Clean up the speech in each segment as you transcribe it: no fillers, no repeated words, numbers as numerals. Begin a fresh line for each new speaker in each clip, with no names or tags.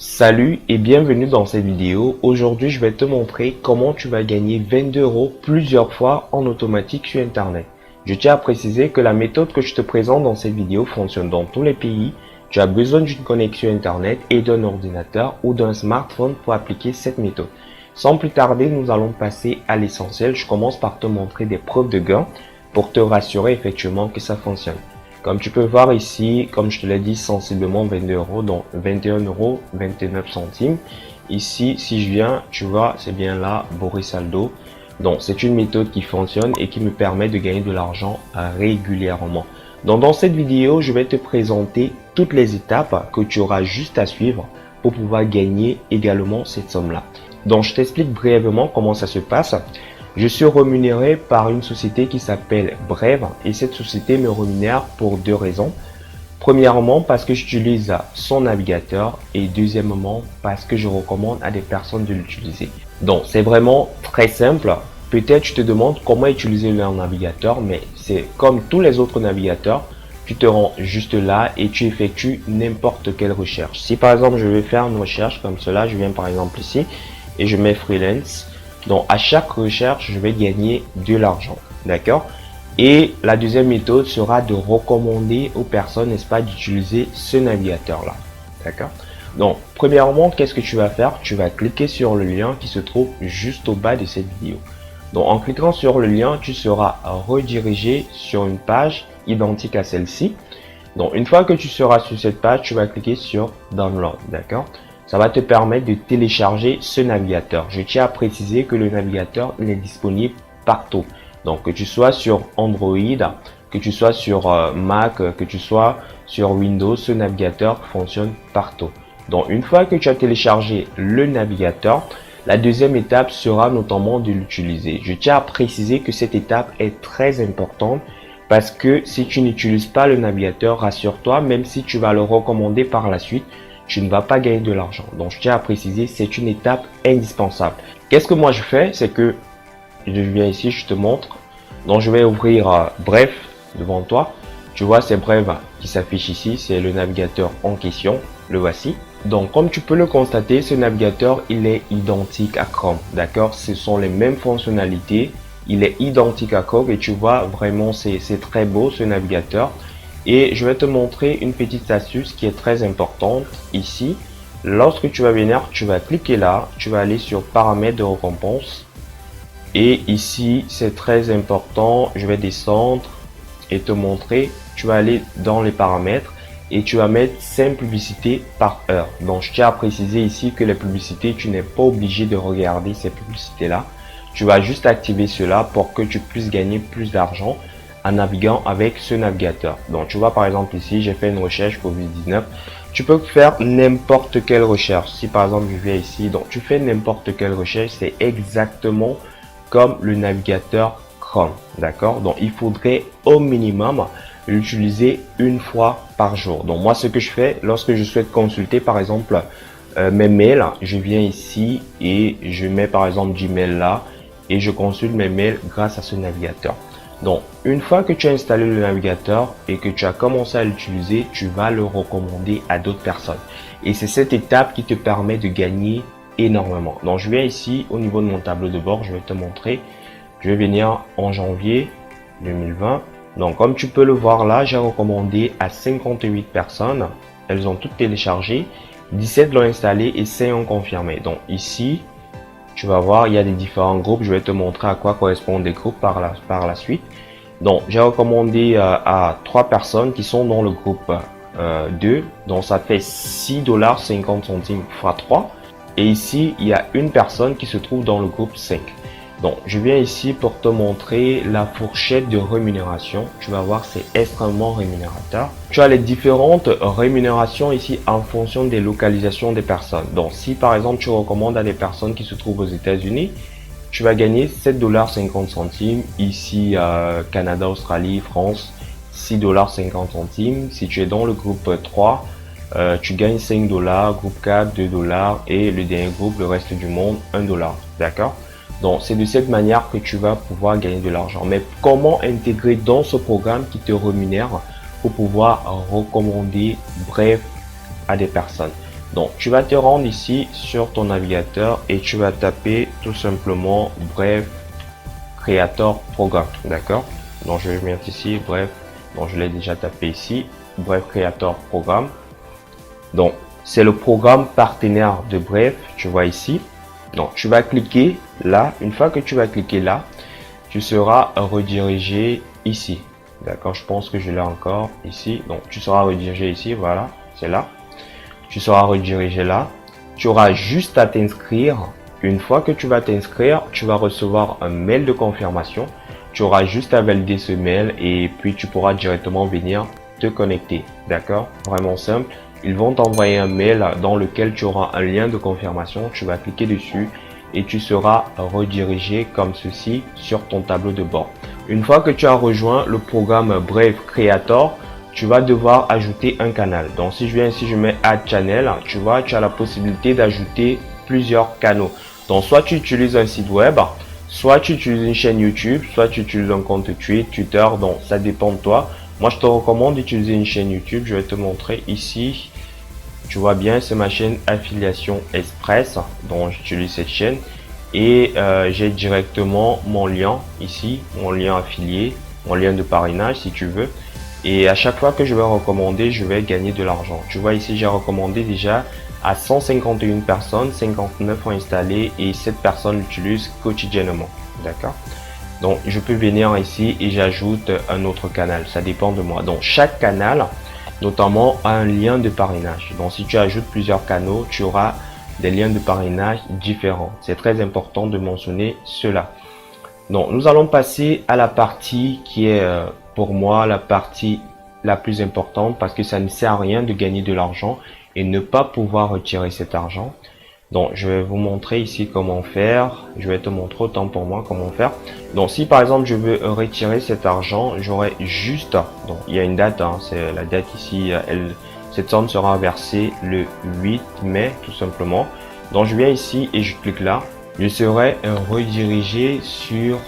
Salut et bienvenue dans cette vidéo. Aujourd'hui, je vais te montrer comment tu vas gagner 22 € plusieurs fois en automatique sur Internet. Je tiens à préciser que la méthode que je te présente dans cette vidéo fonctionne dans tous les pays. Tu as besoin d'une connexion Internet et d'un ordinateur ou d'un smartphone pour appliquer cette méthode. Sans plus tarder, nous allons passer à l'essentiel. Je commence par te montrer des preuves de gain pour te rassurer effectivement que ça fonctionne. Comme tu peux voir ici, comme je te l'ai dit, sensiblement 22 €, donc 21,29 €. Ici, si je viens, tu vois, c'est bien là, Borisaldo. Donc, c'est une méthode qui fonctionne et qui me permet de gagner de l'argent régulièrement. Donc, dans cette vidéo, je vais te présenter toutes les étapes que tu auras juste à suivre pour pouvoir gagner également cette somme-là. Donc, je t'explique brièvement comment ça se passe. Je suis rémunéré par une société qui s'appelle Brave et cette société me rémunère pour deux raisons. Premièrement, parce que j'utilise son navigateur et deuxièmement, parce que je recommande à des personnes de l'utiliser. Donc, c'est vraiment très simple. Peut-être tu te demandes comment utiliser leur navigateur, mais c'est comme tous les autres navigateurs. Tu te rends juste là et tu effectues n'importe quelle recherche. Si par exemple, je vais faire une recherche comme cela, je viens par exemple ici et je mets freelance. Donc, à chaque recherche, je vais gagner de l'argent. D'accord? Et la deuxième méthode sera de recommander aux personnes, n'est-ce pas, d'utiliser ce navigateur-là. D'accord? Donc, premièrement, qu'est-ce que tu vas faire? Tu vas cliquer sur le lien qui se trouve juste au bas de cette vidéo. Donc, en cliquant sur le lien, tu seras redirigé sur une page identique à celle-ci. Donc, une fois que tu seras sur cette page, tu vas cliquer sur Download. D'accord? Ça va te permettre de télécharger ce navigateur. Je tiens à préciser que le navigateur il est disponible partout. Donc que tu sois sur Android, que tu sois sur Mac, que tu sois sur Windows, ce navigateur fonctionne partout. Donc une fois que tu as téléchargé le navigateur, la deuxième étape sera notamment de l'utiliser. Je tiens à préciser que cette étape est très importante parce que si tu n'utilises pas le navigateur, rassure-toi, même si tu vas le recommander par la suite, tu ne vas pas gagner de l'argent. Donc, je tiens à préciser, c'est une étape indispensable. Qu'est-ce que moi je fais? C'est que je viens ici, je te montre. Donc, je vais ouvrir Bref devant toi. Tu vois, c'est Bref qui s'affiche ici. C'est le navigateur en question. Le voici. Donc, comme tu peux le constater, ce navigateur, il est identique à Chrome. D'accord? Ce sont les mêmes fonctionnalités. Il est identique à Chrome et tu vois, vraiment, c'est très beau ce navigateur. Et je vais te montrer une petite astuce qui est très importante ici. Lorsque tu vas venir, tu vas cliquer là, tu vas aller sur paramètres de récompense. Et ici, c'est très important. Je vais descendre et te montrer. Tu vas aller dans les paramètres et tu vas mettre 5 publicités par heure. Donc, je tiens à préciser ici que les publicités, tu n'es pas obligé de regarder ces publicités-là. Tu vas juste activer cela pour que tu puisses gagner plus d'argent en naviguant avec ce navigateur. Donc tu vois par exemple ici j'ai fait une recherche Covid-19. Tu peux faire n'importe quelle recherche. Si par exemple je viens ici, donc tu fais n'importe quelle recherche, c'est exactement comme le navigateur Chrome. D'accord? Donc il faudrait au minimum l'utiliser une fois par jour. Donc moi ce que je fais lorsque je souhaite consulter par exemple mes mails, je viens ici et je mets par exemple Gmail là et je consulte mes mails grâce à ce navigateur. Donc, une fois que tu as installé le navigateur et que tu as commencé à l'utiliser, tu vas le recommander à d'autres personnes. Et c'est cette étape qui te permet de gagner énormément. Donc, je viens ici au niveau de mon tableau de bord, je vais te montrer. Je vais venir en janvier 2020. Donc, comme tu peux le voir là, j'ai recommandé à 58 personnes. Elles ont toutes téléchargé. 17 l'ont installé et 5 ont confirmé. Donc, ici, tu vas voir, il y a des différents groupes. Je vais te montrer à quoi correspondent les groupes par la suite. Donc, j'ai recommandé à 3 personnes qui sont dans le groupe 2. Donc, ça fait 6,50 $ x 3. Et ici, il y a une personne qui se trouve dans le groupe 5. Donc, je viens ici pour te montrer la fourchette de rémunération. Tu vas voir, c'est extrêmement rémunérateur. Tu as les différentes rémunérations ici en fonction des localisations des personnes. Donc, si par exemple, tu recommandes à des personnes qui se trouvent aux États-Unis, tu vas gagner 7,50 $. Ici, Canada, Australie, France, 6,50 $. Si tu es dans le groupe 3, tu gagnes 5 $, groupe 4, 2 $ et le dernier groupe, le reste du monde, 1 $. D'accord? Donc, c'est de cette manière que tu vas pouvoir gagner de l'argent. Mais comment intégrer dans ce programme qui te rémunère pour pouvoir recommander Bref à des personnes? Donc, tu vas te rendre ici sur ton navigateur et tu vas taper tout simplement Brave Creator Program, d'accord? Donc, je vais mettre ici Brave. Donc, je l'ai déjà tapé ici, Brave Creator Program. Donc, c'est le programme partenaire de Brave, tu vois ici. Donc, tu vas cliquer là. Une fois que tu vas cliquer là, tu seras redirigé ici. D'accord, je pense que je l'ai encore ici. Donc, tu seras redirigé ici, voilà, c'est là. Tu seras redirigé là. Tu auras juste à t'inscrire. Une fois que tu vas t'inscrire, tu vas recevoir un mail de confirmation. Tu auras juste à valider ce mail et puis tu pourras directement venir te connecter. D'accord, vraiment simple. Ils vont t'envoyer un mail dans lequel tu auras un lien de confirmation. Tu vas cliquer dessus et tu seras redirigé comme ceci sur ton tableau de bord. Une fois que tu as rejoint le programme Brave Creator, tu vas devoir ajouter un canal. Donc si je viens ici, je mets Add Channel, tu vois, tu as la possibilité d'ajouter plusieurs canaux. Donc soit tu utilises un site web, soit tu utilises une chaîne YouTube, soit tu utilises un compte Twitter, donc ça dépend de toi. Moi, je te recommande d'utiliser une chaîne YouTube. Je vais te montrer ici. Tu vois bien, c'est ma chaîne Affiliation Express. Donc, j'utilise cette chaîne. Et j'ai directement mon lien ici, mon lien affilié, mon lien de parrainage si tu veux. Et à chaque fois que je vais recommander, je vais gagner de l'argent. Tu vois ici, j'ai recommandé déjà à 151 personnes, 59 ont installé et 7 personnes l'utilisent quotidiennement. D'accord? Donc, je peux venir ici et j'ajoute un autre canal. Ça dépend de moi. Donc, chaque canal, notamment, a un lien de parrainage. Donc, si tu ajoutes plusieurs canaux, tu auras des liens de parrainage différents. C'est très important de mentionner cela. Donc, nous allons passer à la partie qui est, pour moi, la partie la plus importante parce que ça ne sert à rien de gagner de l'argent et ne pas pouvoir retirer cet argent. Donc, je vais vous montrer ici comment faire. Je vais te montrer autant pour moi comment faire. Donc, si par exemple, je veux retirer cet argent, j'aurai juste, donc il y a une date, hein, c'est la date ici, cette somme sera versée le 8 mai, tout simplement. Donc, je viens ici et je clique là. Je serai redirigé sur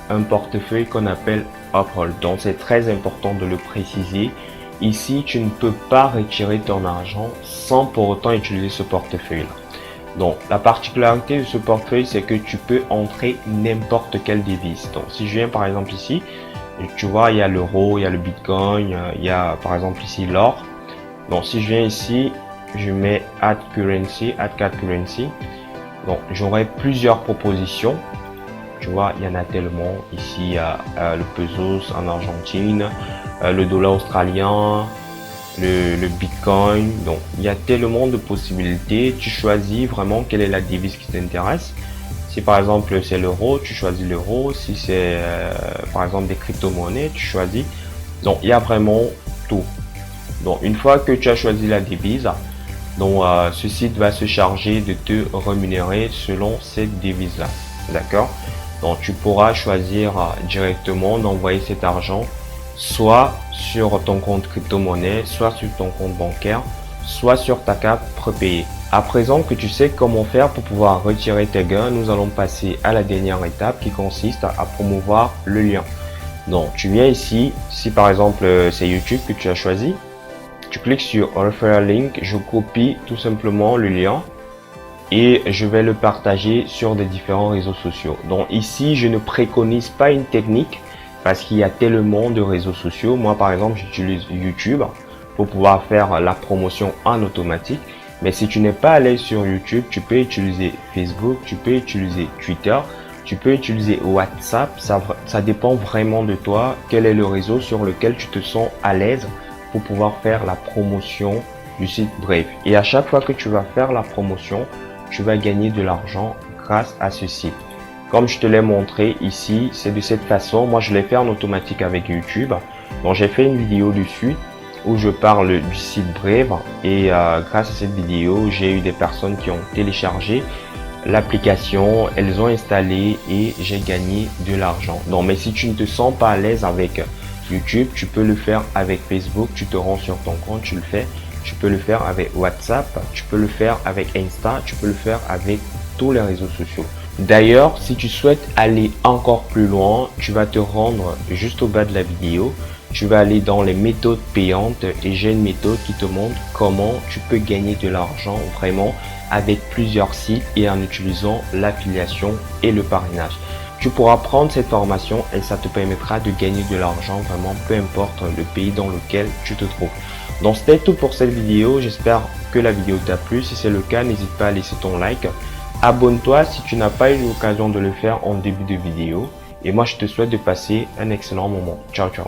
un portefeuille qu'on appelle Uphold. Donc, c'est très important de le préciser. Ici, tu ne peux pas retirer ton argent sans pour autant utiliser ce portefeuille-là. Donc, la particularité de ce portefeuille, c'est que tu peux entrer n'importe quelle devise. Donc, si je viens par exemple ici, tu vois, il y a l'euro, il y a le bitcoin, il y a par exemple ici l'or. Donc, si je viens ici, je mets Add Currency, Add Card Currency. Donc, j'aurai plusieurs propositions. Tu vois, il y en a tellement. Ici, il y a le pesos en Argentine, le dollar australien, le bitcoin. Donc il y a tellement de possibilités. Tu choisis vraiment quelle est la devise qui t'intéresse. Si par exemple c'est l'euro, tu choisis l'euro. Si c'est par exemple des crypto-monnaies, tu choisis. Donc il y a vraiment tout. Donc une fois que tu as choisi la devise, donc ce site va se charger de te rémunérer selon cette devise là. D'accord? Donc tu pourras choisir directement d'envoyer cet argent soit sur ton compte crypto-monnaie, soit sur ton compte bancaire, soit sur ta carte prépayée. À présent que tu sais comment faire pour pouvoir retirer tes gains, nous allons passer à la dernière étape qui consiste à promouvoir le lien. Donc tu viens ici, si par exemple c'est YouTube que tu as choisi, tu cliques sur Referral Link, je copie tout simplement le lien et je vais le partager sur des différents réseaux sociaux. Donc ici, je ne préconise pas une technique parce qu'il y a tellement de réseaux sociaux. Moi, par exemple, j'utilise YouTube pour pouvoir faire la promotion en automatique. Mais si tu n'es pas à l'aise sur YouTube, tu peux utiliser Facebook, tu peux utiliser Twitter, tu peux utiliser WhatsApp. Ça dépend vraiment de toi. Quel est le réseau sur lequel tu te sens à l'aise pour pouvoir faire la promotion du site Brave. Et à chaque fois que tu vas faire la promotion, tu vas gagner de l'argent grâce à ce site. Comme je te l'ai montré ici, c'est de cette façon. Moi, je l'ai fait en automatique avec YouTube. Donc, j'ai fait une vidéo dessus où je parle du site Brave. Et grâce à cette vidéo, j'ai eu des personnes qui ont téléchargé l'application, elles ont installé et j'ai gagné de l'argent. Donc, mais si tu ne te sens pas à l'aise avec YouTube, tu peux le faire avec Facebook. Tu te rends sur ton compte, tu le fais. Tu peux le faire avec WhatsApp, tu peux le faire avec Insta, tu peux le faire avec tous les réseaux sociaux. D'ailleurs, si tu souhaites aller encore plus loin, tu vas te rendre juste au bas de la vidéo. Tu vas aller dans les méthodes payantes et j'ai une méthode qui te montre comment tu peux gagner de l'argent vraiment avec plusieurs sites et en utilisant l'affiliation et le parrainage. Tu pourras prendre cette formation et ça te permettra de gagner de l'argent vraiment peu importe le pays dans lequel tu te trouves. Donc c'était tout pour cette vidéo, j'espère que la vidéo t'a plu. Si c'est le cas, n'hésite pas à laisser ton like. Abonne-toi si tu n'as pas eu l'occasion de le faire en début de vidéo. Et moi je te souhaite de passer un excellent moment. Ciao ciao.